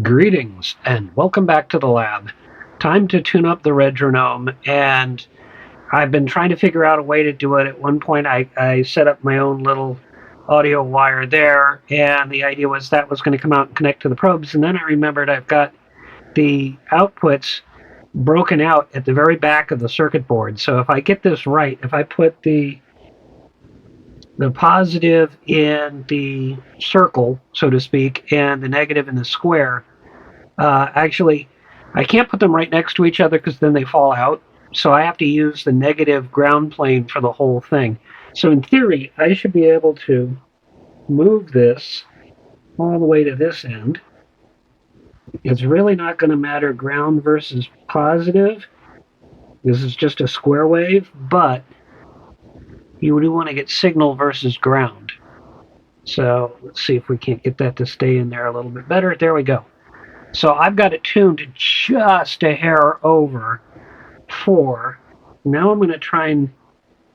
Greetings and welcome back to the lab. Time to tune up the Redtronome, and I've been trying to figure out a way to do it. At one point I set up my own little audio wire there, and the idea was that was going to come out and connect to the probes, and then I remembered I've got the outputs broken out at the very back of the circuit board. So if I get this right, if I put the positive in the circle, so to speak, and the negative in the square, actually, I can't put them right next to each other because then they fall out. So I have to use the negative ground plane for the whole thing. So in theory, I should be able to move this all the way to this end. It's really not going to matter ground versus positive. This is just a square wave, but you do want to get signal versus ground. So let's see if we can't get that to stay in there a little bit better. There we go. So I've got it tuned to just a hair over 4. Now I'm going to try and,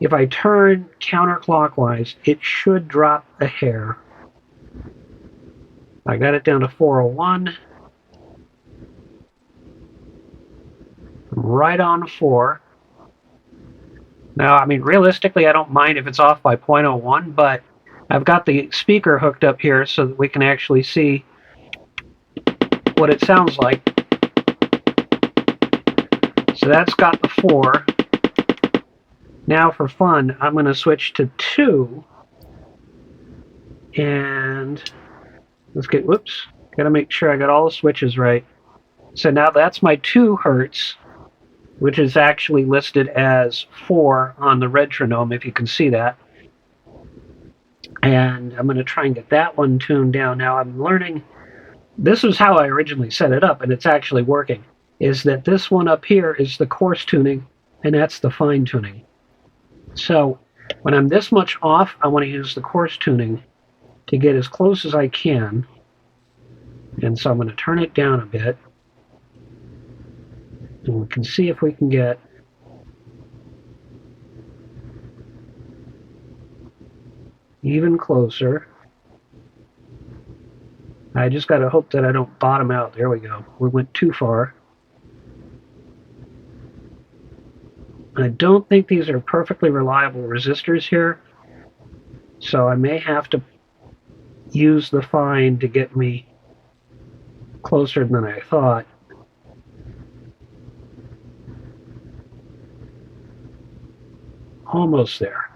if I turn counterclockwise, it should drop a hair. I got it down to 401. Right on 4. Now, I mean, realistically, I don't mind if it's off by 0.01, but I've got the speaker hooked up here so that we can actually see what it sounds like. So that's got the 4. Now for fun, I'm going to switch to 2. And let's get, whoops, got to make sure I got all the switches right. So now that's my 2 hertz, which is actually listed as 4 on the Redtronome, if you can see that. And I'm going to try and get that one tuned down. Now I'm learning, this is how I originally set it up, and it's actually working, is that this one up here is the coarse tuning, and that's the fine tuning. So when I'm this much off, I want to use the coarse tuning to get as close as I can. And so I'm going to turn it down a bit. And we can see if we can get even closer. I just got to hope that I don't bottom out. There we go. We went too far. I don't think these are perfectly reliable resistors here, so I may have to use the fine to get me closer than I thought. Almost there.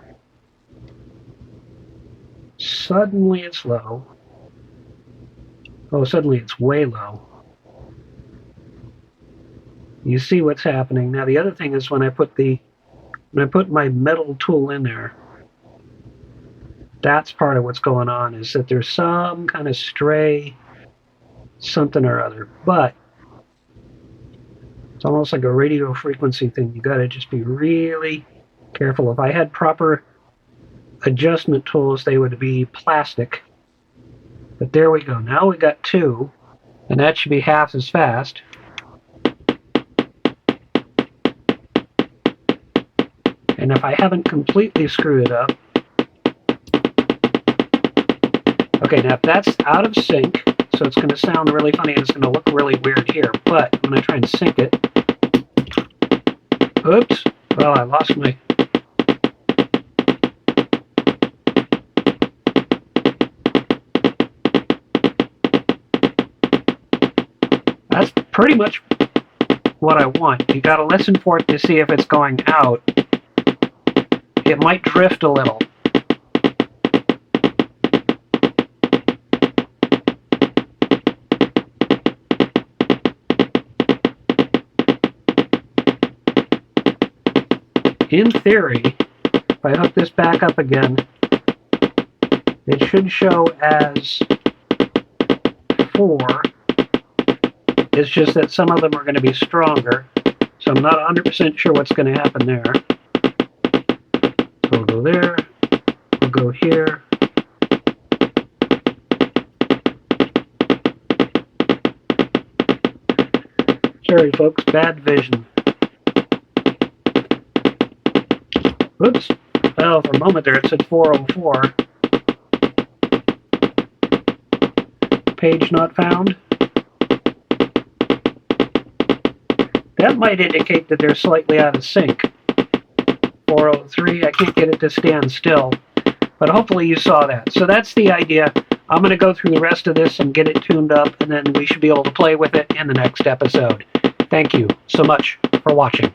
Suddenly it's low. Oh, suddenly it's way low. You see what's happening. Now the other thing is when I put my metal tool in there, that's part of what's going on, is that there's some kind of stray something or other. But it's almost like a radio frequency thing. You got to just be really careful. If I had proper adjustment tools, they would be plastic. But there we go. Now we got 2, and that should be half as fast. And if I haven't completely screwed it up, okay, now if that's out of sync, so it's going to sound really funny and it's going to look really weird here, but I'm going to try and sync it. Oops, well, I lost my... That's pretty much what I want. You got to listen for it to see if it's going out. It might drift a little. In theory, if I hook this back up again, it should show as 4. It's just that some of them are going to be stronger, so I'm not 100% sure what's going to happen there. We'll go there, we'll go here. Sorry folks, bad vision. Oops, well, for a moment there it said 404. Page not found. That might indicate that they're slightly out of sync. 403, I can't get it to stand still, but hopefully you saw that. So that's the idea. I'm going to go through the rest of this and get it tuned up, and then we should be able to play with it in the next episode. Thank you so much for watching.